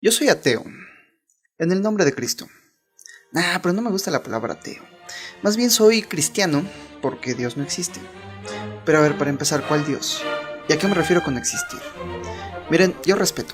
Yo soy ateo, en el nombre de Cristo. Pero no me gusta la palabra ateo. Más bien soy cristiano, porque Dios no existe. Pero a ver, para empezar, ¿cuál Dios? ¿Y a qué me refiero con existir? Miren, yo respeto.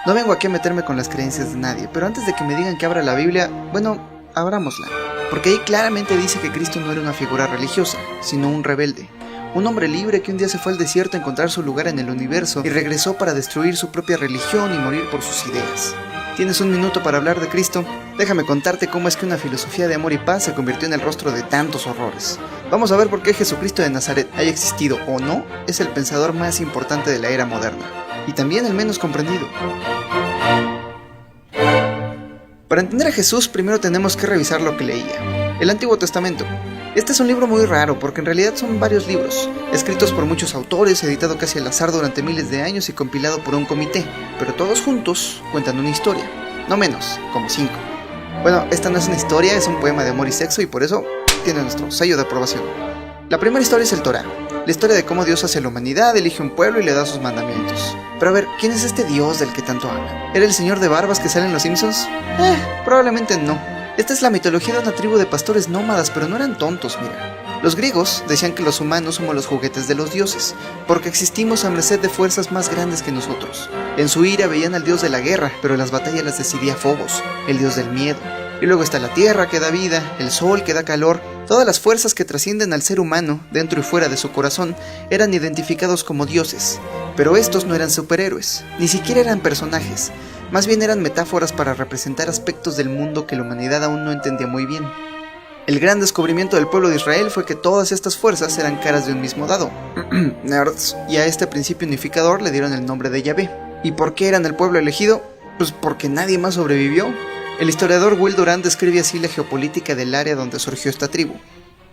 No vengo aquí a meterme con las creencias de nadie, pero antes de que me digan que abra la Biblia, bueno, abrámosla. Porque ahí claramente dice que Cristo no era una figura religiosa, sino un rebelde. Un hombre libre que un día se fue al desierto a encontrar su lugar en el universo y regresó para destruir su propia religión y morir por sus ideas. ¿Tienes un minuto para hablar de Cristo? Déjame contarte cómo es que una filosofía de amor y paz se convirtió en el rostro de tantos horrores. Vamos a ver por qué Jesucristo de Nazaret, haya existido o no, es el pensador más importante de la era moderna. Y también el menos comprendido. Para entender a Jesús, primero tenemos que revisar lo que leía. El Antiguo Testamento. Este es un libro muy raro porque en realidad son varios libros, escritos por muchos autores, editado casi al azar durante miles de años y compilado por un comité, pero todos juntos cuentan una historia, no menos, como 5. Bueno, esta no es una historia, es un poema de amor y sexo y por eso tiene nuestro sello de aprobación. La primera historia es el Torá, la historia de cómo Dios hace a la humanidad, elige un pueblo y le da sus mandamientos. Pero a ver, ¿quién es este Dios del que tanto hablan? ¿Era el señor de barbas que sale en Los Simpsons? Probablemente no. Esta es la mitología de una tribu de pastores nómadas, pero no eran tontos, mira. Los griegos decían que los humanos somos los juguetes de los dioses, porque existimos a merced de fuerzas más grandes que nosotros. En su ira veían al dios de la guerra, pero las batallas las decidía Fobos, el dios del miedo. Y luego está la tierra que da vida, el sol que da calor. Todas las fuerzas que trascienden al ser humano, dentro y fuera de su corazón, eran identificados como dioses. Pero estos no eran superhéroes, ni siquiera eran personajes. Más bien eran metáforas para representar aspectos del mundo que la humanidad aún no entendía muy bien. El gran descubrimiento del pueblo de Israel fue que todas estas fuerzas eran caras de un mismo dado. Nerds. Y a este principio unificador le dieron el nombre de Yahvé. ¿Y por qué eran el pueblo elegido? Pues porque nadie más sobrevivió. El historiador Will Durant describe así la geopolítica del área donde surgió esta tribu.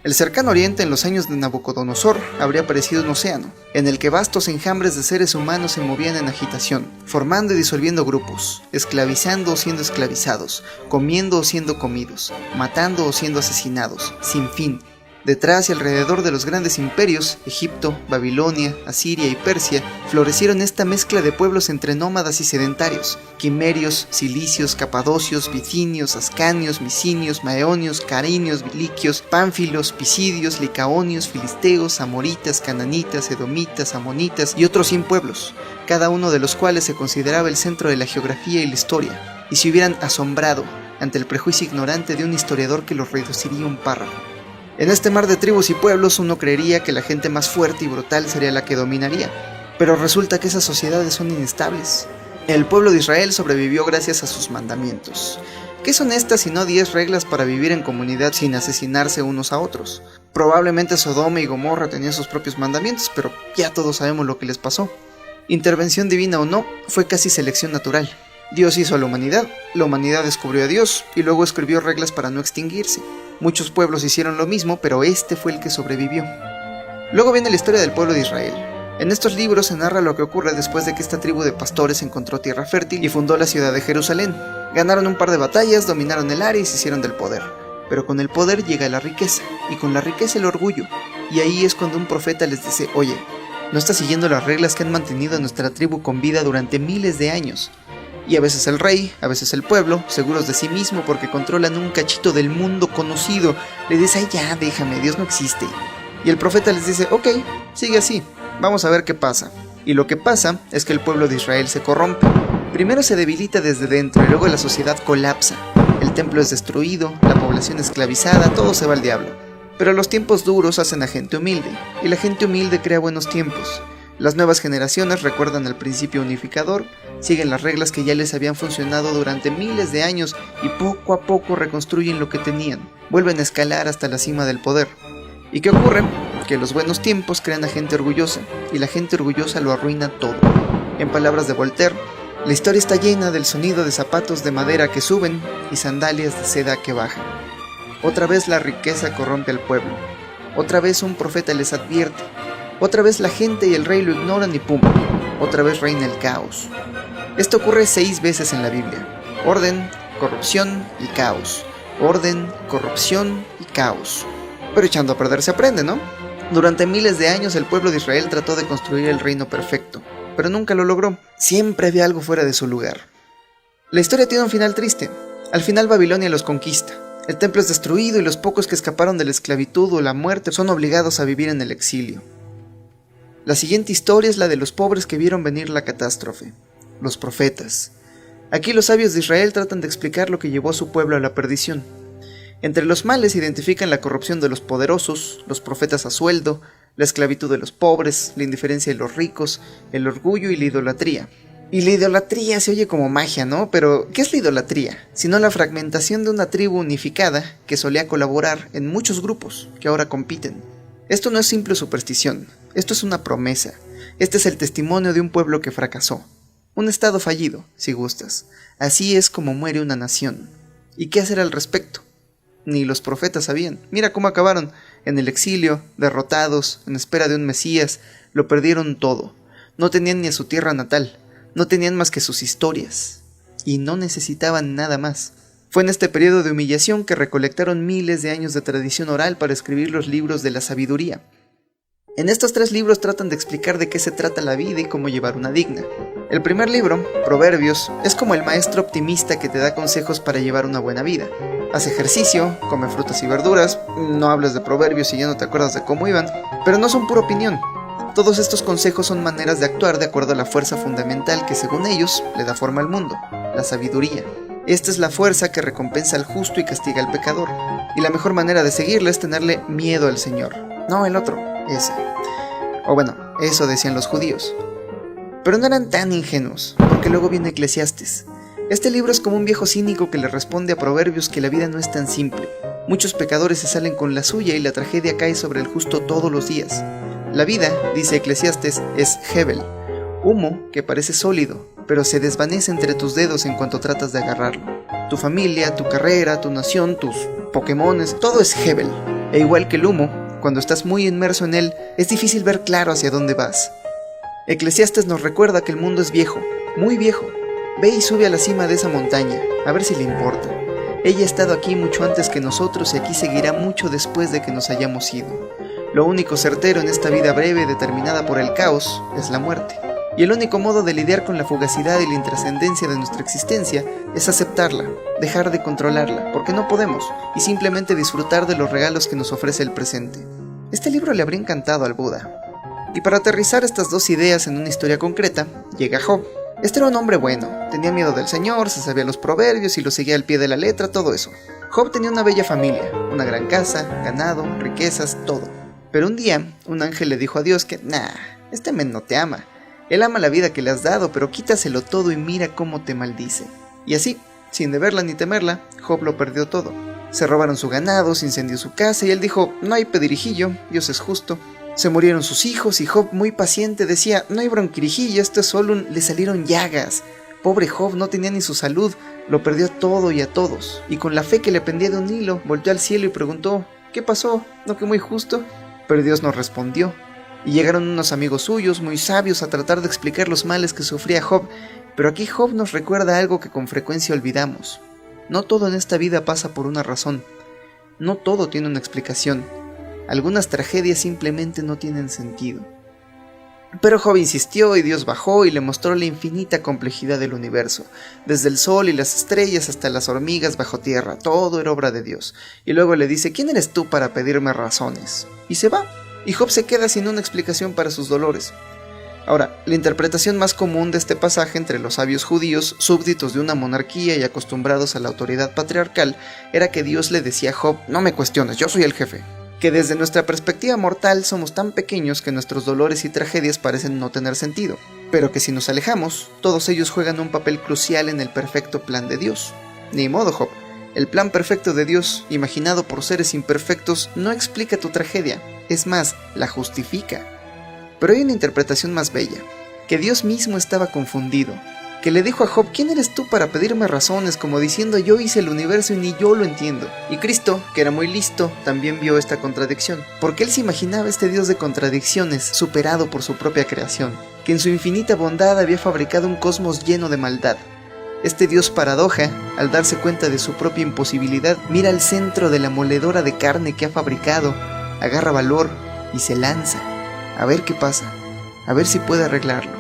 El cercano oriente en los años de Nabucodonosor habría parecido un océano, en el que vastos enjambres de seres humanos se movían en agitación, formando y disolviendo grupos, esclavizando o siendo esclavizados, comiendo o siendo comidos, matando o siendo asesinados, sin fin. Detrás y alrededor de los grandes imperios, Egipto, Babilonia, Asiria y Persia, florecieron esta mezcla de pueblos entre nómadas y sedentarios, quimerios, cilicios, capadocios, bitinios, ascanios, micinios, maeonios, carinios, biliquios, pánfilos, pisidios, licaonios, filisteos, amoritas, cananitas, edomitas, amonitas y otros 100 pueblos, cada uno de los cuales se consideraba el centro de la geografía y la historia, y se hubieran asombrado ante el prejuicio ignorante de un historiador que los reduciría a un párrafo. En este mar de tribus y pueblos uno creería que la gente más fuerte y brutal sería la que dominaría, pero resulta que esas sociedades son inestables. El pueblo de Israel sobrevivió gracias a sus mandamientos. ¿Qué son estas sino 10 reglas para vivir en comunidad sin asesinarse unos a otros? Probablemente Sodoma y Gomorra tenían sus propios mandamientos, pero ya todos sabemos lo que les pasó. Intervención divina o no, fue casi selección natural. Dios hizo a la humanidad descubrió a Dios y luego escribió reglas para no extinguirse. Muchos pueblos hicieron lo mismo, pero este fue el que sobrevivió. Luego viene la historia del pueblo de Israel. En estos libros se narra lo que ocurre después de que esta tribu de pastores encontró tierra fértil y fundó la ciudad de Jerusalén. Ganaron un par de batallas, dominaron el área y se hicieron del poder. Pero con el poder llega la riqueza, y con la riqueza el orgullo. Y ahí es cuando un profeta les dice, oye, no estás siguiendo las reglas que han mantenido a nuestra tribu con vida durante miles de años. Y a veces el rey, a veces el pueblo, seguros de sí mismo porque controlan un cachito del mundo conocido, le dice, ay ya, déjame, Dios no existe. Y el profeta les dice, ok, sigue así, vamos a ver qué pasa. Y lo que pasa es que el pueblo de Israel se corrompe. Primero se debilita desde dentro y luego la sociedad colapsa. El templo es destruido, la población esclavizada, todo se va al diablo. Pero los tiempos duros hacen a gente humilde, y la gente humilde crea buenos tiempos. Las nuevas generaciones recuerdan al principio unificador, siguen las reglas que ya les habían funcionado durante miles de años y poco a poco reconstruyen lo que tenían, vuelven a escalar hasta la cima del poder. ¿Y qué ocurre? Que los buenos tiempos crean a gente orgullosa, y la gente orgullosa lo arruina todo. En palabras de Voltaire, la historia está llena del sonido de zapatos de madera que suben y sandalias de seda que bajan. Otra vez la riqueza corrompe al pueblo, otra vez un profeta les advierte. Otra vez la gente y el rey lo ignoran y ¡pum! Otra vez reina el caos. Esto ocurre 6 veces en la Biblia. Orden, corrupción y caos. Orden, corrupción y caos. Pero echando a perder se aprende, ¿no? Durante miles de años el pueblo de Israel trató de construir el reino perfecto, pero nunca lo logró. Siempre había algo fuera de su lugar. La historia tiene un final triste. Al final Babilonia los conquista. El templo es destruido y los pocos que escaparon de la esclavitud o la muerte son obligados a vivir en el exilio. La siguiente historia es la de los pobres que vieron venir la catástrofe, los profetas. Aquí los sabios de Israel tratan de explicar lo que llevó a su pueblo a la perdición. Entre los males identifican la corrupción de los poderosos, los profetas a sueldo, la esclavitud de los pobres, la indiferencia de los ricos, el orgullo y la idolatría. Y la idolatría se oye como magia, ¿no? Pero, ¿qué es la idolatría? Sino la fragmentación de una tribu unificada que solía colaborar en muchos grupos que ahora compiten. Esto no es simple superstición, esto es una promesa. Este es el testimonio de un pueblo que fracasó. Un estado fallido, si gustas. Así es como muere una nación. ¿Y qué hacer al respecto? Ni los profetas sabían. Mira cómo acabaron, en el exilio, derrotados, en espera de un Mesías, lo perdieron todo. No tenían ni a su tierra natal. No tenían más que sus historias, y no necesitaban nada más. Fue en este periodo de humillación que recolectaron miles de años de tradición oral para escribir los libros de la sabiduría. En estos 3 libros tratan de explicar de qué se trata la vida y cómo llevar una digna. El primer libro, Proverbios, es como el maestro optimista que te da consejos para llevar una buena vida. Haz ejercicio, come frutas y verduras, no hables de proverbios y ya no te acuerdas de cómo iban, pero no son pura opinión. Todos estos consejos son maneras de actuar de acuerdo a la fuerza fundamental que según ellos le da forma al mundo, la sabiduría. Esta es la fuerza que recompensa al justo y castiga al pecador. Y la mejor manera de seguirla es tenerle miedo al Señor. No el otro, ese. O bueno, eso decían los judíos. Pero no eran tan ingenuos, porque luego viene Eclesiastes. Este libro es como un viejo cínico que le responde a Proverbios que la vida no es tan simple. Muchos pecadores se salen con la suya y la tragedia cae sobre el justo todos los días. La vida, dice Eclesiastes, es Hebel, humo que parece sólido, pero se desvanece entre tus dedos en cuanto tratas de agarrarlo. Tu familia, tu carrera, tu nación, tus Pokémones, todo es Hebel. E igual que el humo, cuando estás muy inmerso en él, es difícil ver claro hacia dónde vas. Eclesiastes nos recuerda que el mundo es viejo, muy viejo. Ve y sube a la cima de esa montaña, a ver si le importa. Ella ha estado aquí mucho antes que nosotros y aquí seguirá mucho después de que nos hayamos ido. Lo único certero en esta vida breve determinada por el caos es la muerte. Y el único modo de lidiar con la fugacidad y la intrascendencia de nuestra existencia es aceptarla, dejar de controlarla, porque no podemos, y simplemente disfrutar de los regalos que nos ofrece el presente. Este libro le habría encantado al Buda. Y para aterrizar estas 2 ideas en una historia concreta, llega Job. Este era un hombre bueno, tenía miedo del Señor, se sabía los proverbios y los seguía al pie de la letra, todo eso. Job tenía una bella familia, una gran casa, ganado, riquezas, todo. Pero un día, un ángel le dijo a Dios que, este men no te ama. Él ama la vida que le has dado, pero quítaselo todo y mira cómo te maldice. Y así, sin deberla ni temerla, Job lo perdió todo. Se robaron su ganado, se incendió su casa y él dijo, no hay pedirijillo, Dios es justo. Se murieron sus hijos y Job, muy paciente, decía, no hay bronquirijillo, esto es solo le salieron llagas. Pobre Job, no tenía ni su salud, lo perdió todo y a todos. Y con la fe que le pendía de un hilo, volteó al cielo y preguntó, ¿qué pasó? ¿No que muy justo? Pero Dios no respondió, y llegaron unos amigos suyos muy sabios a tratar de explicar los males que sufría Job, pero aquí Job nos recuerda algo que con frecuencia olvidamos. No todo en esta vida pasa por una razón, no todo tiene una explicación, algunas tragedias simplemente no tienen sentido. Pero Job insistió y Dios bajó y le mostró la infinita complejidad del universo, desde el sol y las estrellas hasta las hormigas bajo tierra, todo era obra de Dios. Y luego le dice, ¿quién eres tú para pedirme razones? Y se va, y Job se queda sin una explicación para sus dolores. Ahora, la interpretación más común de este pasaje entre los sabios judíos, súbditos de una monarquía y acostumbrados a la autoridad patriarcal, era que Dios le decía a Job, no me cuestiones, yo soy el jefe. Que desde nuestra perspectiva mortal somos tan pequeños que nuestros dolores y tragedias parecen no tener sentido, pero que si nos alejamos, todos ellos juegan un papel crucial en el perfecto plan de Dios. Ni modo, Job, el plan perfecto de Dios, imaginado por seres imperfectos, no explica tu tragedia, es más, la justifica. Pero hay una interpretación más bella, que Dios mismo estaba confundido, que le dijo a Job, ¿quién eres tú para pedirme razones? Como diciendo, yo hice el universo y ni yo lo entiendo. Y Cristo, que era muy listo, también vio esta contradicción, porque él se imaginaba este Dios de contradicciones, superado por su propia creación, que en su infinita bondad había fabricado un cosmos lleno de maldad. Este Dios paradoja, al darse cuenta de su propia imposibilidad, mira al centro de la moledora de carne que ha fabricado, agarra valor y se lanza, a ver qué pasa, a ver si puede arreglarlo.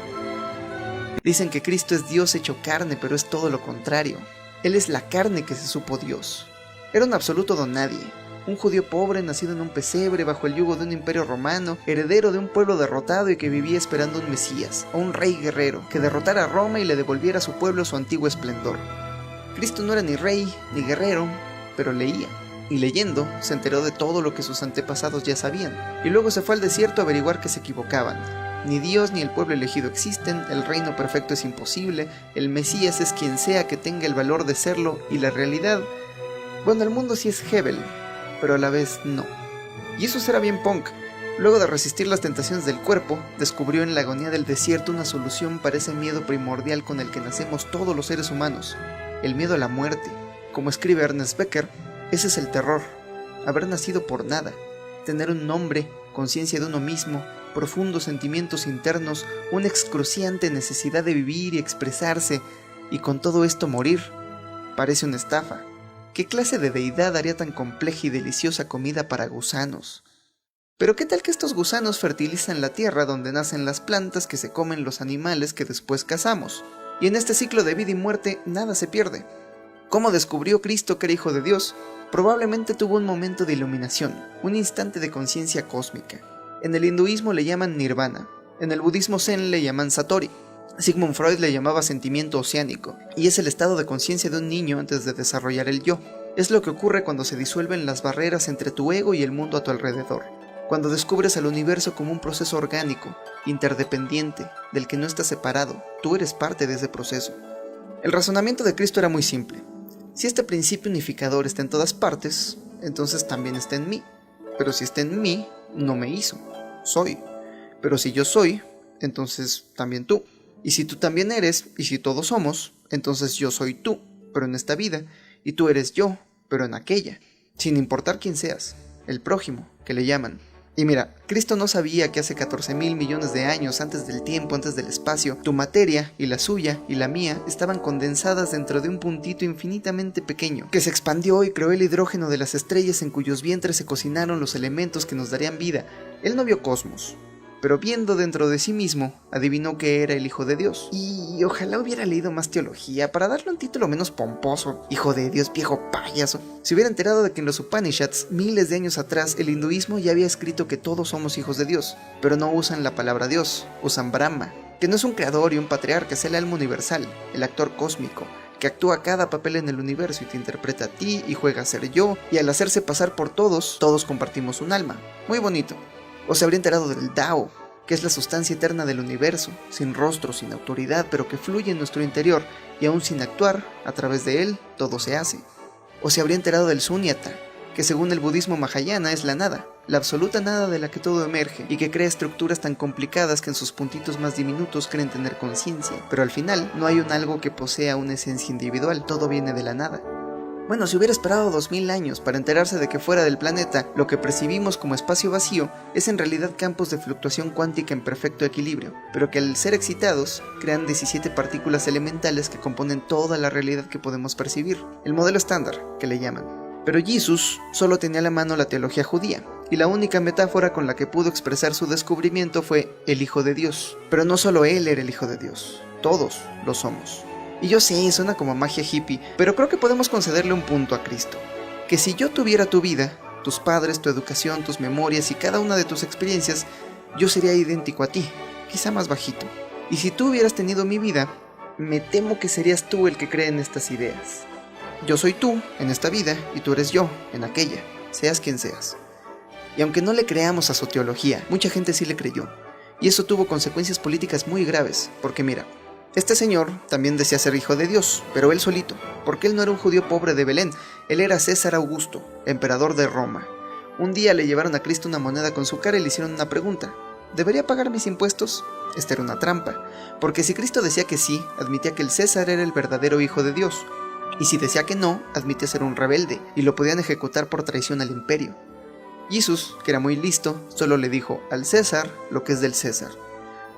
Dicen que Cristo es Dios hecho carne, pero es todo lo contrario. Él es la carne que se supo Dios. Era un absoluto don nadie, un judío pobre nacido en un pesebre bajo el yugo de un imperio romano, heredero de un pueblo derrotado y que vivía esperando un Mesías, o un rey guerrero, que derrotara a Roma y le devolviera a su pueblo su antiguo esplendor. Cristo no era ni rey, ni guerrero, pero leía. Y leyendo, se enteró de todo lo que sus antepasados ya sabían, y luego se fue al desierto a averiguar que se equivocaban. Ni Dios ni el pueblo elegido existen, el reino perfecto es imposible, el Mesías es quien sea que tenga el valor de serlo, y la realidad, bueno, el mundo sí es Hebel, pero a la vez no. Y eso era bien punk. Luego de resistir las tentaciones del cuerpo, descubrió en la agonía del desierto una solución para ese miedo primordial con el que nacemos todos los seres humanos, el miedo a la muerte. Como escribe Ernest Becker, ese es el terror, haber nacido por nada, tener un nombre, conciencia de uno mismo, profundos sentimientos internos, una excruciante necesidad de vivir y expresarse, y con todo esto morir. Parece una estafa. ¿Qué clase de deidad haría tan compleja y deliciosa comida para gusanos? Pero ¿qué tal que estos gusanos fertilizan la tierra donde nacen las plantas que se comen los animales que después cazamos? Y en este ciclo de vida y muerte nada se pierde. ¿Cómo descubrió Cristo que era hijo de Dios? Probablemente tuvo un momento de iluminación, un instante de conciencia cósmica. En el hinduismo le llaman nirvana, en el budismo zen le llaman satori. Sigmund Freud le llamaba sentimiento oceánico, y es el estado de conciencia de un niño antes de desarrollar el yo. Es lo que ocurre cuando se disuelven las barreras entre tu ego y el mundo a tu alrededor, cuando descubres al universo como un proceso orgánico, interdependiente, del que no estás separado, tú eres parte de ese proceso. El razonamiento de Cristo era muy simple. Si este principio unificador está en todas partes, entonces también está en mí. Pero si está en mí, no me hizo, soy. Pero si yo soy, entonces también tú. Y si tú también eres, y si todos somos, entonces yo soy tú, pero en esta vida, y tú eres yo, pero en aquella, sin importar quién seas, el prójimo, que le llaman. Y mira, Cristo no sabía que hace 14.000 millones de años, antes del tiempo, antes del espacio, tu materia, y la suya, y la mía, estaban condensadas dentro de un puntito infinitamente pequeño, que se expandió y creó el hidrógeno de las estrellas en cuyos vientres se cocinaron los elementos que nos darían vida. Él no vio cosmos, pero viendo dentro de sí mismo, adivinó que era el Hijo de Dios. Y ojalá hubiera leído más teología para darle un título menos pomposo. Hijo de Dios, viejo payaso. Se hubiera enterado de que en los Upanishads, miles de años atrás, el hinduismo ya había escrito que todos somos hijos de Dios, pero no usan la palabra Dios, usan Brahma, que no es un creador y un patriarca, es el alma universal, el actor cósmico, que actúa cada papel en el universo y te interpreta a ti y juega a ser yo, y al hacerse pasar por todos compartimos un alma. Muy bonito. O se habría enterado del Tao, que es la sustancia eterna del universo, sin rostro, sin autoridad, pero que fluye en nuestro interior, y aún sin actuar, a través de él, todo se hace. O se habría enterado del Sunyata, que según el budismo mahayana es la nada, la absoluta nada de la que todo emerge, y que crea estructuras tan complicadas que en sus puntitos más diminutos creen tener conciencia, pero al final no hay un algo que posea una esencia individual, todo viene de la nada. Bueno, si hubiera esperado 2000 años para enterarse de que fuera del planeta, lo que percibimos como espacio vacío es en realidad campos de fluctuación cuántica en perfecto equilibrio, pero que al ser excitados, crean 17 partículas elementales que componen toda la realidad que podemos percibir, el modelo estándar, que le llaman. Pero Jesús solo tenía a la mano la teología judía, y la única metáfora con la que pudo expresar su descubrimiento fue el Hijo de Dios. Pero no solo él era el Hijo de Dios, todos lo somos. Y yo sé, suena como magia hippie, pero creo que podemos concederle un punto a Cristo. Que si yo tuviera tu vida, tus padres, tu educación, tus memorias y cada una de tus experiencias, yo sería idéntico a ti, quizá más bajito. Y si tú hubieras tenido mi vida, me temo que serías tú el que cree en estas ideas. Yo soy tú en esta vida y tú eres yo en aquella, seas quien seas. Y aunque no le creamos a su teología, mucha gente sí le creyó. Y eso tuvo consecuencias políticas muy graves, porque mira, este señor también decía ser hijo de Dios, pero él solito, porque él no era un judío pobre de Belén, él era César Augusto, emperador de Roma. Un día le llevaron a Cristo una moneda con su cara y le hicieron una pregunta: ¿debería pagar mis impuestos? Esta era una trampa, porque si Cristo decía que sí, admitía que el César era el verdadero hijo de Dios, y si decía que no, admitía ser un rebelde, y lo podían ejecutar por traición al imperio. Jesús, que era muy listo, solo le dijo al César lo que es del César.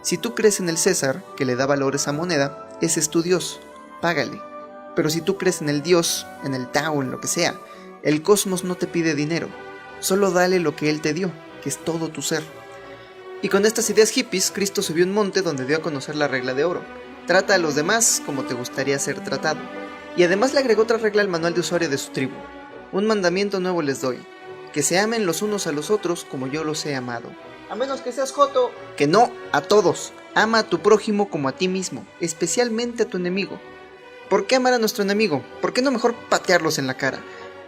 Si tú crees en el César, que le da valor a esa moneda, ese es tu Dios, págale. Pero si tú crees en el Dios, en el Tao, en lo que sea, el cosmos no te pide dinero, solo dale lo que Él te dio, que es todo tu ser. Y con estas ideas hippies, Cristo subió un monte donde dio a conocer la regla de oro. Trata a los demás como te gustaría ser tratado. Y además le agregó otra regla al manual de usuario de su tribu. Un mandamiento nuevo les doy, que se amen los unos a los otros como yo los he amado. A menos que seas joto. Que no, a todos. Ama a tu prójimo como a ti mismo, especialmente a tu enemigo. ¿Por qué amar a nuestro enemigo? ¿Por qué no mejor patearlos en la cara?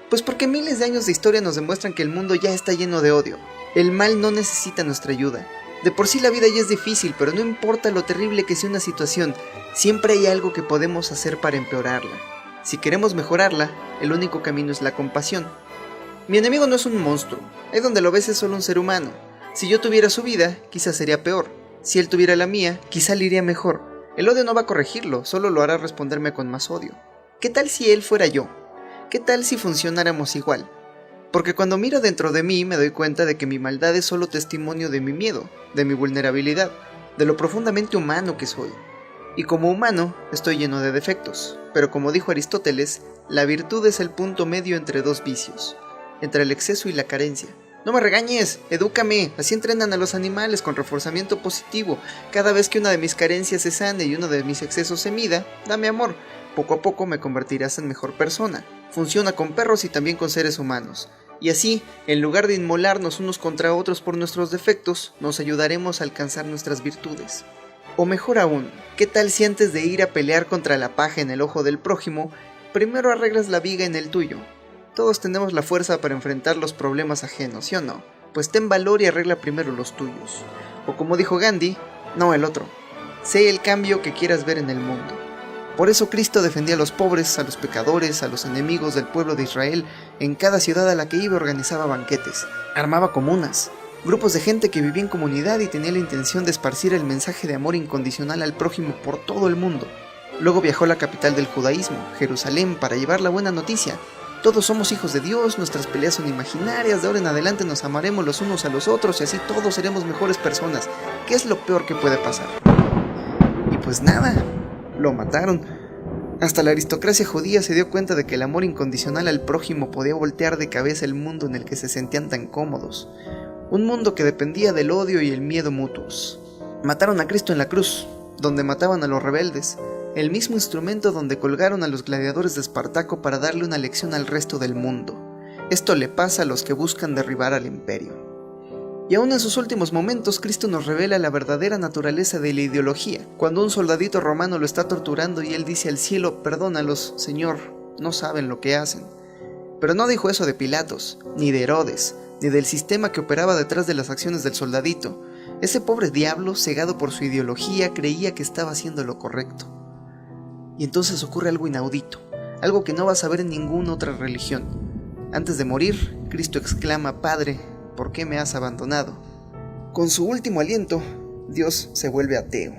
Pues porque miles de años de historia nos demuestran que el mundo ya está lleno de odio. El mal no necesita nuestra ayuda. De por sí la vida ya es difícil, pero no importa lo terrible que sea una situación, siempre hay algo que podemos hacer para empeorarla. Si queremos mejorarla, el único camino es la compasión. Mi enemigo no es un monstruo, ahí donde lo ves es solo un ser humano. Si yo tuviera su vida, quizás sería peor. Si él tuviera la mía, quizá le iría mejor. El odio no va a corregirlo, solo lo hará responderme con más odio. ¿Qué tal si él fuera yo? ¿Qué tal si funcionáramos igual? Porque cuando miro dentro de mí me doy cuenta de que mi maldad es solo testimonio de mi miedo, de mi vulnerabilidad, de lo profundamente humano que soy. Y como humano, estoy lleno de defectos. Pero como dijo Aristóteles, la virtud es el punto medio entre dos vicios, entre el exceso y la carencia. No me regañes, edúcame, así entrenan a los animales con reforzamiento positivo. Cada vez que una de mis carencias se sane y uno de mis excesos se mida, dame amor. Poco a poco me convertirás en mejor persona. Funciona con perros y también con seres humanos. Y así, en lugar de inmolarnos unos contra otros por nuestros defectos, nos ayudaremos a alcanzar nuestras virtudes. O mejor aún, ¿qué tal si antes de ir a pelear contra la paja en el ojo del prójimo, primero arreglas la viga en el tuyo? Todos tenemos la fuerza para enfrentar los problemas ajenos, ¿sí o no? Pues ten valor y arregla primero los tuyos. O como dijo Gandhi, no el otro. Sé el cambio que quieras ver en el mundo. Por eso Cristo defendía a los pobres, a los pecadores, a los enemigos del pueblo de Israel. En cada ciudad a la que iba organizaba banquetes, armaba comunas, grupos de gente que vivía en comunidad y tenía la intención de esparcir el mensaje de amor incondicional al prójimo por todo el mundo. Luego viajó a la capital del judaísmo, Jerusalén, para llevar la buena noticia. Todos somos hijos de Dios, nuestras peleas son imaginarias, de ahora en adelante nos amaremos los unos a los otros y así todos seremos mejores personas. ¿Qué es lo peor que puede pasar? Y pues nada, lo mataron. Hasta la aristocracia judía se dio cuenta de que el amor incondicional al prójimo podía voltear de cabeza el mundo en el que se sentían tan cómodos. Un mundo que dependía del odio y el miedo mutuos. Mataron a Cristo en la cruz, donde mataban a los rebeldes, el mismo instrumento donde colgaron a los gladiadores de Espartaco para darle una lección al resto del mundo. Esto le pasa a los que buscan derribar al imperio. Y aún en sus últimos momentos, Cristo nos revela la verdadera naturaleza de la ideología. Cuando un soldadito romano lo está torturando y él dice al cielo, perdónalos, Señor, no saben lo que hacen. Pero no dijo eso de Pilatos, ni de Herodes, ni del sistema que operaba detrás de las acciones del soldadito. Ese pobre diablo, cegado por su ideología, creía que estaba haciendo lo correcto. Y entonces ocurre algo inaudito, algo que no vas a ver en ninguna otra religión. Antes de morir, Cristo exclama, Padre, ¿por qué me has abandonado? Con su último aliento, Dios se vuelve ateo.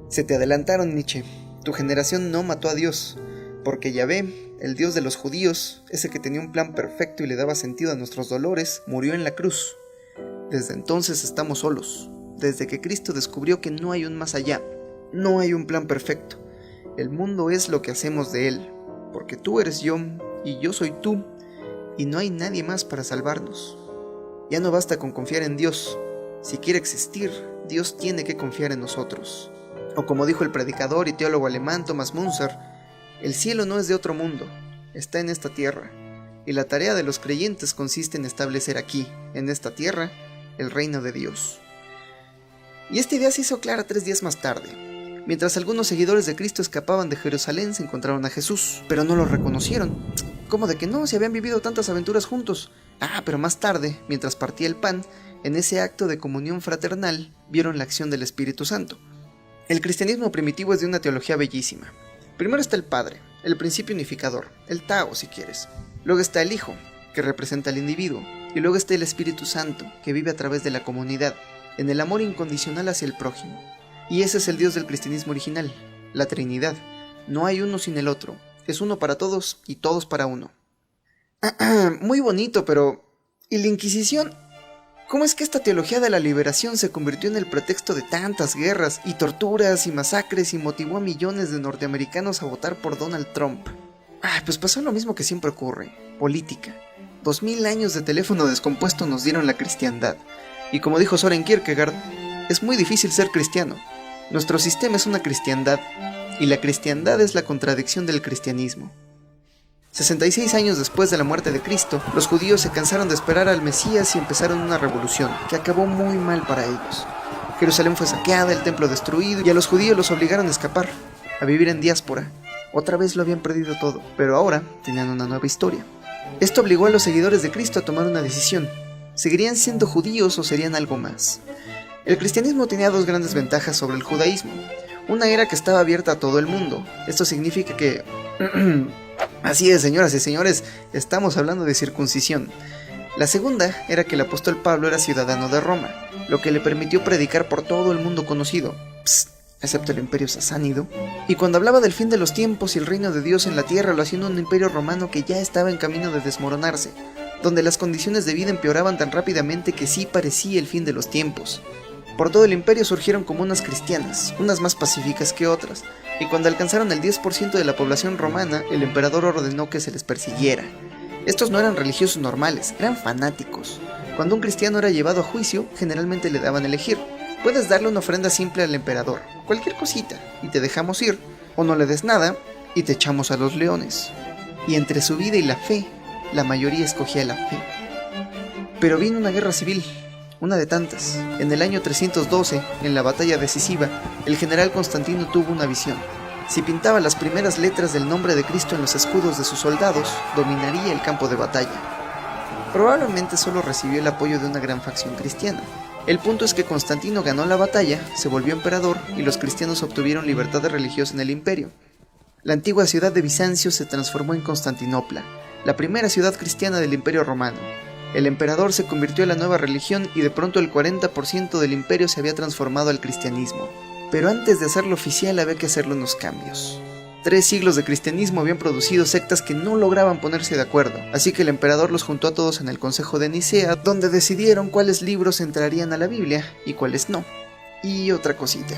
Se te adelantaron, Nietzsche. Tu generación no mató a Dios, porque Yahvé, el Dios de los judíos, ese que tenía un plan perfecto y le daba sentido a nuestros dolores, murió en la cruz. Desde entonces estamos solos, desde que Cristo descubrió que no hay un más allá, no hay un plan perfecto. El mundo es lo que hacemos de él, porque tú eres yo y yo soy tú, y no hay nadie más para salvarnos. Ya no basta con confiar en Dios. Si quiere existir, Dios tiene que confiar en nosotros. O como dijo el predicador y teólogo alemán Thomas Müntzer, el cielo no es de otro mundo, está en esta tierra, y la tarea de los creyentes consiste en establecer aquí, en esta tierra, el reino de Dios. Y esta idea se hizo clara 3 días más tarde. Mientras algunos seguidores de Cristo escapaban de Jerusalén, se encontraron a Jesús, pero no lo reconocieron. ¿Cómo de que no? Si habían vivido tantas aventuras juntos. Pero más tarde, mientras partía el pan, en ese acto de comunión fraternal, vieron la acción del Espíritu Santo. El cristianismo primitivo es de una teología bellísima. Primero está el Padre, el principio unificador, el Tao si quieres. Luego está el Hijo, que representa al individuo. Y luego está el Espíritu Santo, que vive a través de la comunidad, en el amor incondicional hacia el prójimo. Y ese es el Dios del cristianismo original, la Trinidad. No hay uno sin el otro, es uno para todos y todos para uno. Muy bonito, pero... ¿y la Inquisición? ¿Cómo es que esta teología de la liberación se convirtió en el pretexto de tantas guerras y torturas y masacres y motivó a millones de norteamericanos a votar por Donald Trump? Pues pasó lo mismo que siempre ocurre, política. 2000 años de teléfono descompuesto nos dieron la cristiandad. Y como dijo Soren Kierkegaard, es muy difícil ser cristiano. Nuestro sistema es una cristiandad y la cristiandad es la contradicción del cristianismo. 66 años después de la muerte de Cristo, los judíos se cansaron de esperar al Mesías y empezaron una revolución, que acabó muy mal para ellos. Jerusalén fue saqueada, el templo destruido, y a los judíos los obligaron a escapar, a vivir en diáspora. Otra vez lo habían perdido todo, pero ahora tenían una nueva historia. Esto obligó a los seguidores de Cristo a tomar una decisión. ¿Seguirían siendo judíos o serían algo más? El cristianismo tenía dos grandes ventajas sobre el judaísmo. Una era que estaba abierta a todo el mundo. Esto significa que... Así es, señoras y señores, estamos hablando de circuncisión. La segunda era que el apóstol Pablo era ciudadano de Roma, lo que le permitió predicar por todo el mundo conocido, excepto el imperio sasánida. Y cuando hablaba del fin de los tiempos y el reino de Dios en la tierra, lo hacía en un imperio romano que ya estaba en camino de desmoronarse, donde las condiciones de vida empeoraban tan rápidamente que sí parecía el fin de los tiempos. Por todo el imperio surgieron comunas cristianas, unas más pacíficas que otras, y cuando alcanzaron el 10% de la población romana, el emperador ordenó que se les persiguiera. Estos no eran religiosos normales, eran fanáticos. Cuando un cristiano era llevado a juicio, generalmente le daban a elegir: puedes darle una ofrenda simple al emperador, cualquier cosita, y te dejamos ir, o no le des nada, y te echamos a los leones. Y entre su vida y la fe, la mayoría escogía la fe. Pero vino una guerra civil, una de tantas. En el año 312, en la batalla decisiva, el general Constantino tuvo una visión. Si pintaba las primeras letras del nombre de Cristo en los escudos de sus soldados, dominaría el campo de batalla. Probablemente solo recibió el apoyo de una gran facción cristiana. El punto es que Constantino ganó la batalla, se volvió emperador y los cristianos obtuvieron libertad religiosa en el imperio. La antigua ciudad de Bizancio se transformó en Constantinopla, la primera ciudad cristiana del imperio romano. El emperador se convirtió en la nueva religión y de pronto el 40% del imperio se había transformado al cristianismo. Pero antes de hacerlo oficial había que hacerle unos cambios. 3 siglos de cristianismo habían producido sectas que no lograban ponerse de acuerdo, así que el emperador los juntó a todos en el Consejo de Nicea, donde decidieron cuáles libros entrarían a la Biblia y cuáles no. Y otra cosita.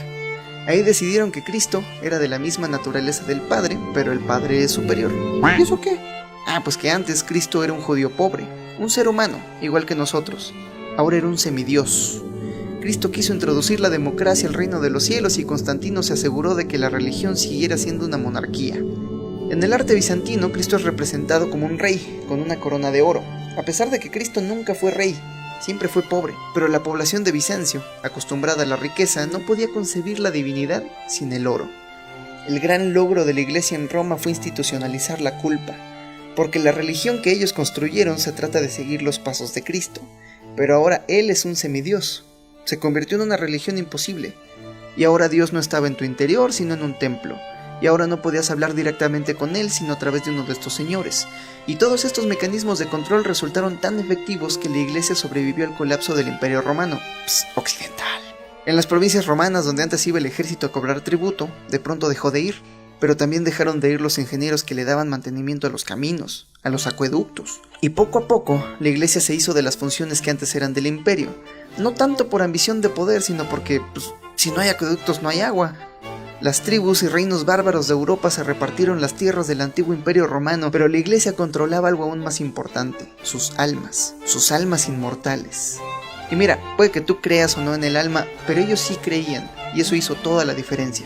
Ahí decidieron que Cristo era de la misma naturaleza del Padre, pero el Padre es superior. ¿Y eso qué? Pues que antes Cristo era un judío pobre, un ser humano, igual que nosotros. Ahora era un semidios. Cristo quiso introducir la democracia al reino de los cielos y Constantino se aseguró de que la religión siguiera siendo una monarquía. En el arte bizantino, Cristo es representado como un rey, con una corona de oro, a pesar de que Cristo nunca fue rey, siempre fue pobre. Pero la población de Bizancio, acostumbrada a la riqueza, no podía concebir la divinidad sin el oro. El gran logro de la iglesia en Roma fue institucionalizar la culpa, porque la religión que ellos construyeron se trata de seguir los pasos de Cristo, pero ahora Él es un semidios. Se convirtió en una religión imposible, y ahora Dios no estaba en tu interior, sino en un templo, y ahora no podías hablar directamente con Él, sino a través de uno de estos señores, y todos estos mecanismos de control resultaron tan efectivos que la iglesia sobrevivió al colapso del Imperio Romano occidental. En las provincias romanas, donde antes iba el ejército a cobrar tributo, de pronto dejó de ir, pero también dejaron de ir los ingenieros que le daban mantenimiento a los caminos, a los acueductos, y poco a poco la iglesia se hizo de las funciones que antes eran del imperio, no tanto por ambición de poder, sino porque, si no hay acueductos no hay agua. Las tribus y reinos bárbaros de Europa se repartieron las tierras del antiguo imperio romano, pero la iglesia controlaba algo aún más importante: sus almas inmortales. Y mira, puede que tú creas o no en el alma, pero ellos sí creían, y eso hizo toda la diferencia.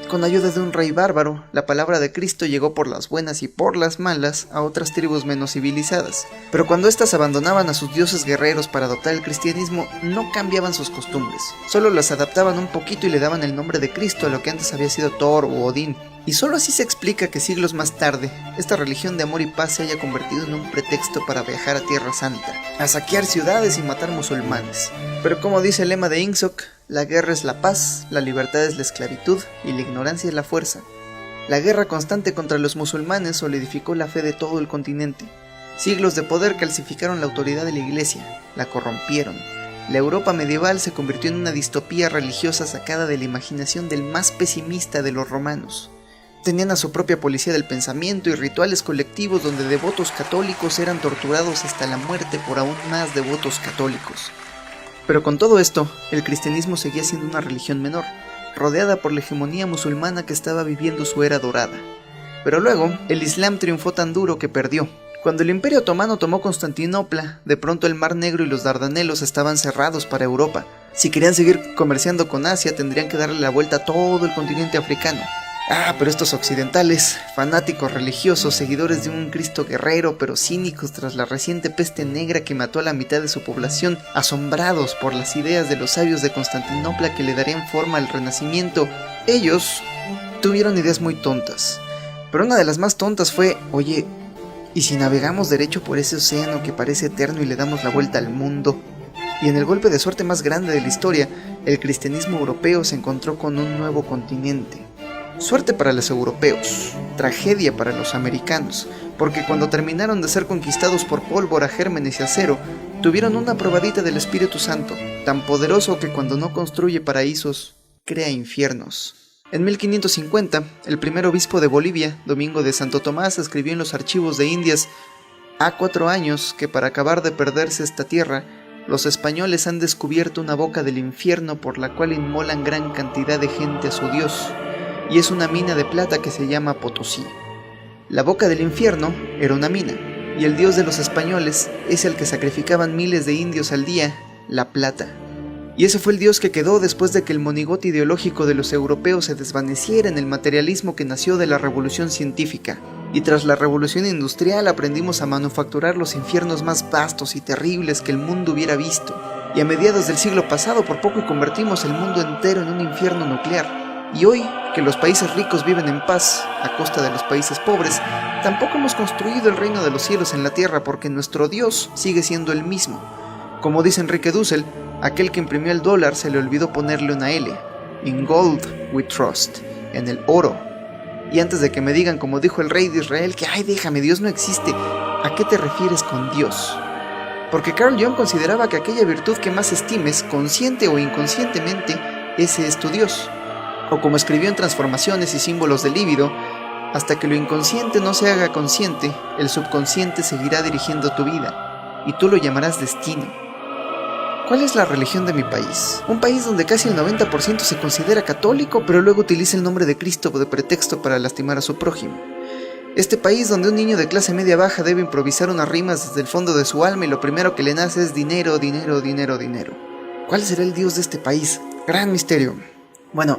Con ayuda de un rey bárbaro, la palabra de Cristo llegó por las buenas y por las malas a otras tribus menos civilizadas. Pero cuando éstas abandonaban a sus dioses guerreros para adoptar el cristianismo, no cambiaban sus costumbres. Solo las adaptaban un poquito y le daban el nombre de Cristo a lo que antes había sido Thor u Odín. Y solo así se explica que siglos más tarde, esta religión de amor y paz se haya convertido en un pretexto para viajar a Tierra Santa, a saquear ciudades y matar musulmanes. Pero como dice el lema de Ingsoc, la guerra es la paz, la libertad es la esclavitud y la ignorancia es la fuerza. La guerra constante contra los musulmanes solidificó la fe de todo el continente. Siglos de poder calcificaron la autoridad de la iglesia, la corrompieron. La Europa medieval se convirtió en una distopía religiosa sacada de la imaginación del más pesimista de los romanos. Tenían a su propia policía del pensamiento y rituales colectivos donde devotos católicos eran torturados hasta la muerte por aún más devotos católicos. Pero con todo esto, el cristianismo seguía siendo una religión menor, rodeada por la hegemonía musulmana que estaba viviendo su era dorada. Pero luego, el Islam triunfó tan duro que perdió. Cuando el Imperio Otomano tomó Constantinopla, de pronto el Mar Negro y los Dardanelos estaban cerrados para Europa. Si querían seguir comerciando con Asia, tendrían que darle la vuelta a todo el continente africano. Pero estos occidentales, fanáticos religiosos, seguidores de un Cristo guerrero, pero cínicos tras la reciente peste negra que mató a la mitad de su población, asombrados por las ideas de los sabios de Constantinopla que le darían forma al Renacimiento, ellos tuvieron ideas muy tontas. Pero una de las más tontas fue, oye, ¿y si navegamos derecho por ese océano que parece eterno y le damos la vuelta al mundo? Y en el golpe de suerte más grande de la historia, el cristianismo europeo se encontró con un nuevo continente. Suerte para los europeos, tragedia para los americanos, porque cuando terminaron de ser conquistados por pólvora, gérmenes y acero, tuvieron una probadita del Espíritu Santo, tan poderoso que cuando no construye paraísos, crea infiernos. En 1550, el primer obispo de Bolivia, Domingo de Santo Tomás, escribió en los archivos de Indias: "Ha 4 años que para acabar de perderse esta tierra, los españoles han descubierto una boca del infierno por la cual inmolan gran cantidad de gente a su Dios. Y es una mina de plata que se llama Potosí". La boca del infierno era una mina, y el dios de los españoles es el que sacrificaban miles de indios al día, la plata. Y ese fue el dios que quedó después de que el monigote ideológico de los europeos se desvaneciera en el materialismo que nació de la revolución científica. Y tras la revolución industrial aprendimos a manufacturar los infiernos más vastos y terribles que el mundo hubiera visto. Y a mediados del siglo pasado por poco convertimos el mundo entero en un infierno nuclear. Y hoy, que los países ricos viven en paz a costa de los países pobres, tampoco hemos construido el reino de los cielos en la tierra porque nuestro Dios sigue siendo el mismo. Como dice Enrique Dussel, aquel que imprimió el dólar se le olvidó ponerle una L. In gold we trust, en el oro. Y antes de que me digan, como dijo el rey de Israel, que ay, déjame, Dios no existe, ¿a qué te refieres con Dios? Porque Carl Jung consideraba que aquella virtud que más estimes, consciente o inconscientemente, ese es tu Dios. O como escribió en Transformaciones y Símbolos del Líbido, hasta que lo inconsciente no se haga consciente, el subconsciente seguirá dirigiendo tu vida, y tú lo llamarás destino. ¿Cuál es la religión de mi país? Un país donde casi el 90% se considera católico, pero luego utiliza el nombre de Cristo de pretexto para lastimar a su prójimo. Este país donde un niño de clase media baja debe improvisar unas rimas desde el fondo de su alma y lo primero que le nace es dinero, dinero, dinero, dinero. ¿Cuál será el Dios de este país? Gran misterio. Bueno,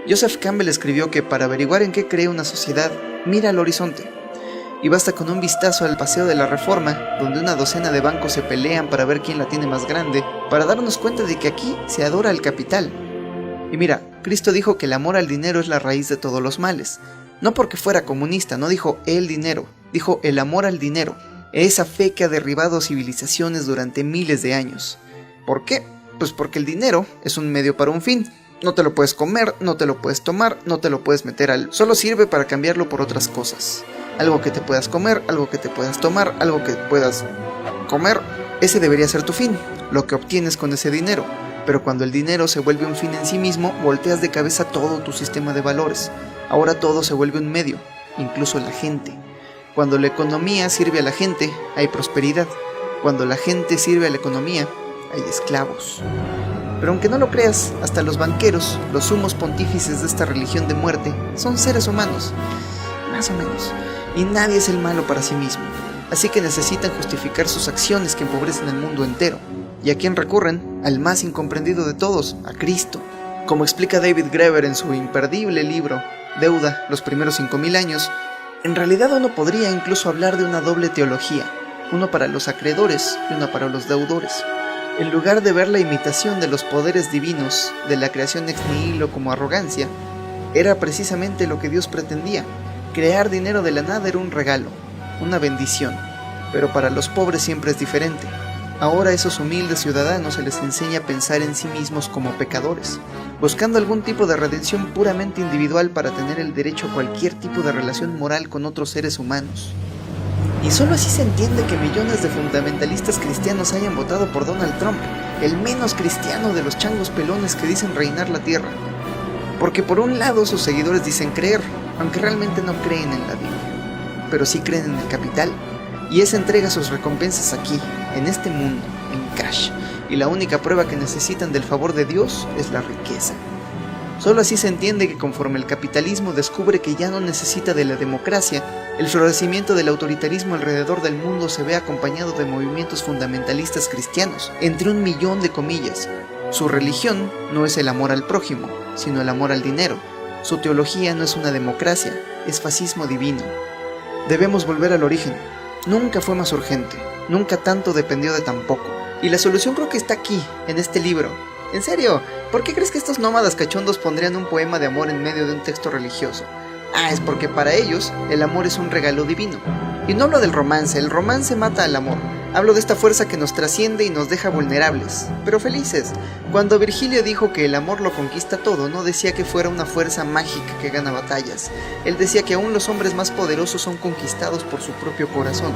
Joseph Campbell escribió que para averiguar en qué cree una sociedad, mira al horizonte. Y basta con un vistazo al Paseo de la Reforma, donde una docena de bancos se pelean para ver quién la tiene más grande, para darnos cuenta de que aquí se adora al capital. Y mira, Cristo dijo que el amor al dinero es la raíz de todos los males. No porque fuera comunista, no dijo el dinero, dijo el amor al dinero. Esa fe que ha derribado civilizaciones durante miles de años. ¿Por qué? Pues porque el dinero es un medio para un fin. No te lo puedes comer, no te lo puedes tomar, no te lo puedes meter al... Solo sirve para cambiarlo por otras cosas. Algo que te puedas comer, algo que te puedas tomar, algo que puedas comer. Ese debería ser tu fin, lo que obtienes con ese dinero. Pero cuando el dinero se vuelve un fin en sí mismo, volteas de cabeza todo tu sistema de valores. Ahora todo se vuelve un medio, incluso la gente. Cuando la economía sirve a la gente, hay prosperidad. Cuando la gente sirve a la economía, hay esclavos. Pero aunque no lo creas, hasta los banqueros, los sumos pontífices de esta religión de muerte, son seres humanos, más o menos, y nadie es el malo para sí mismo, así que necesitan justificar sus acciones que empobrecen el mundo entero. ¿Y a quién recurren? Al más incomprendido de todos, a Cristo. Como explica David Graeber en su imperdible libro, Deuda, los primeros 5000 años, en realidad uno podría incluso hablar de una doble teología, uno para los acreedores y uno para los deudores. En lugar de ver la imitación de los poderes divinos de la creación ex nihilo como arrogancia, era precisamente lo que Dios pretendía. Crear dinero de la nada era un regalo, una bendición, pero para los pobres siempre es diferente. Ahora a esos humildes ciudadanos se les enseña a pensar en sí mismos como pecadores, buscando algún tipo de redención puramente individual para tener el derecho a cualquier tipo de relación moral con otros seres humanos. Y solo así se entiende que millones de fundamentalistas cristianos hayan votado por Donald Trump, el menos cristiano de los changos pelones que dicen reinar la tierra. Porque por un lado sus seguidores dicen creer, aunque realmente no creen en la Biblia, pero sí creen en el capital, y ese entrega sus recompensas aquí, en este mundo, en cash, y la única prueba que necesitan del favor de Dios es la riqueza. Solo así se entiende que conforme el capitalismo descubre que ya no necesita de la democracia, el florecimiento del autoritarismo alrededor del mundo se ve acompañado de movimientos fundamentalistas cristianos, entre 1 millón de comillas. Su religión no es el amor al prójimo, sino el amor al dinero, Su teología no es una democracia, es fascismo divino. Debemos volver al origen. Nunca fue más urgente, nunca tanto dependió de tan poco. Y la solución creo que está aquí, en este libro. En serio, ¿por qué crees que estos nómadas cachondos pondrían un poema de amor en medio de un texto religioso? Es porque para ellos el amor es un regalo divino. Y no hablo del romance, el romance mata al amor. Hablo de esta fuerza que nos trasciende y nos deja vulnerables, pero felices. Cuando Virgilio dijo que el amor lo conquista todo, no decía que fuera una fuerza mágica que gana batallas. Él decía que aún los hombres más poderosos son conquistados por su propio corazón.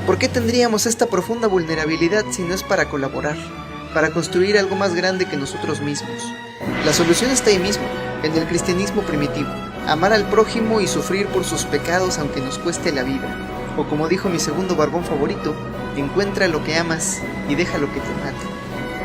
¿Por qué tendríamos esta profunda vulnerabilidad si no es para colaborar? Para construir algo más grande que nosotros mismos. La solución está ahí mismo, en el cristianismo primitivo. Amar al prójimo y sufrir por sus pecados aunque nos cueste la vida. O como dijo mi segundo barbón favorito, encuentra lo que amas y deja lo que te mate.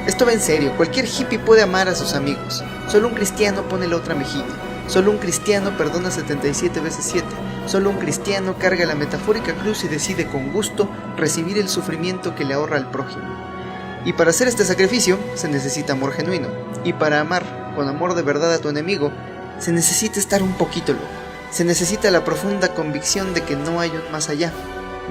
Esto va en serio, cualquier hippie puede amar a sus amigos. Solo un cristiano pone la otra mejilla. Solo un cristiano perdona 77 veces 7. Solo un cristiano carga la metafórica cruz y decide con gusto recibir el sufrimiento que le ahorra al prójimo. Y para hacer este sacrificio se necesita amor genuino. Y para amar con amor de verdad a tu enemigo, se necesita estar un poquito loco. Se necesita la profunda convicción de que no hay un más allá.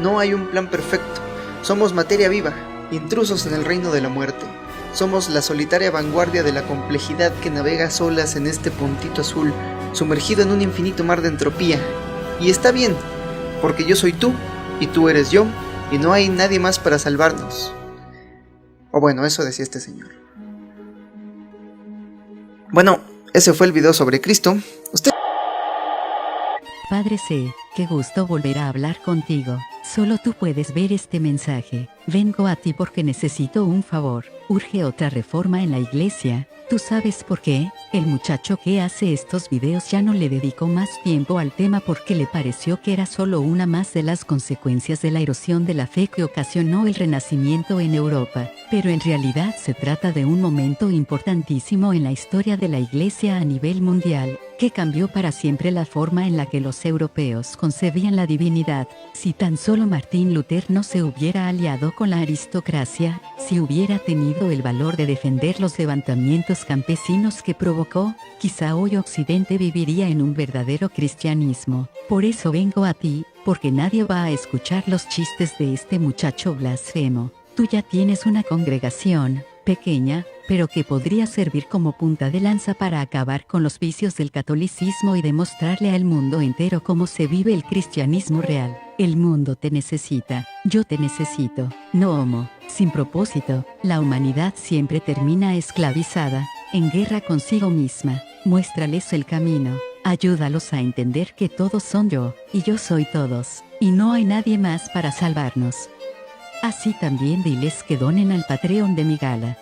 No hay un plan perfecto. Somos materia viva, intrusos en el reino de la muerte. Somos la solitaria vanguardia de la complejidad que navega solas en este puntito azul, sumergido en un infinito mar de entropía. Y está bien, porque yo soy tú, y tú eres yo, y no hay nadie más para salvarnos. O bueno, eso decía este señor. Bueno, ese fue el video sobre Cristo. Padre C, qué gusto volver a hablar contigo. Solo tú puedes ver este mensaje. Vengo a ti porque necesito un favor. Urge otra reforma en la iglesia. ¿Tú sabes por qué? El muchacho que hace estos videos ya no le dedicó más tiempo al tema porque le pareció que era solo una más de las consecuencias de la erosión de la fe que ocasionó el Renacimiento en Europa. Pero en realidad se trata de un momento importantísimo en la historia de la iglesia a nivel mundial, que cambió para siempre la forma en la que los europeos concebían la divinidad. Si tan solo Martín Lutero no se hubiera aliado con la aristocracia, si hubiera tenido el valor de defender los levantamientos campesinos que provocó, quizá hoy Occidente viviría en un verdadero cristianismo. Por eso vengo a ti, porque nadie va a escuchar los chistes de este muchacho blasfemo. Tú ya tienes una congregación, pequeña, pero que podría servir como punta de lanza para acabar con los vicios del catolicismo y demostrarle al mundo entero cómo se vive el cristianismo real. El mundo te necesita, yo te necesito. No homo, sin propósito, la humanidad siempre termina esclavizada, en guerra consigo misma. Muéstrales el camino, ayúdalos a entender que todos son yo, y yo soy todos, y no hay nadie más para salvarnos. Así también diles que donen al Patreon de mi gala.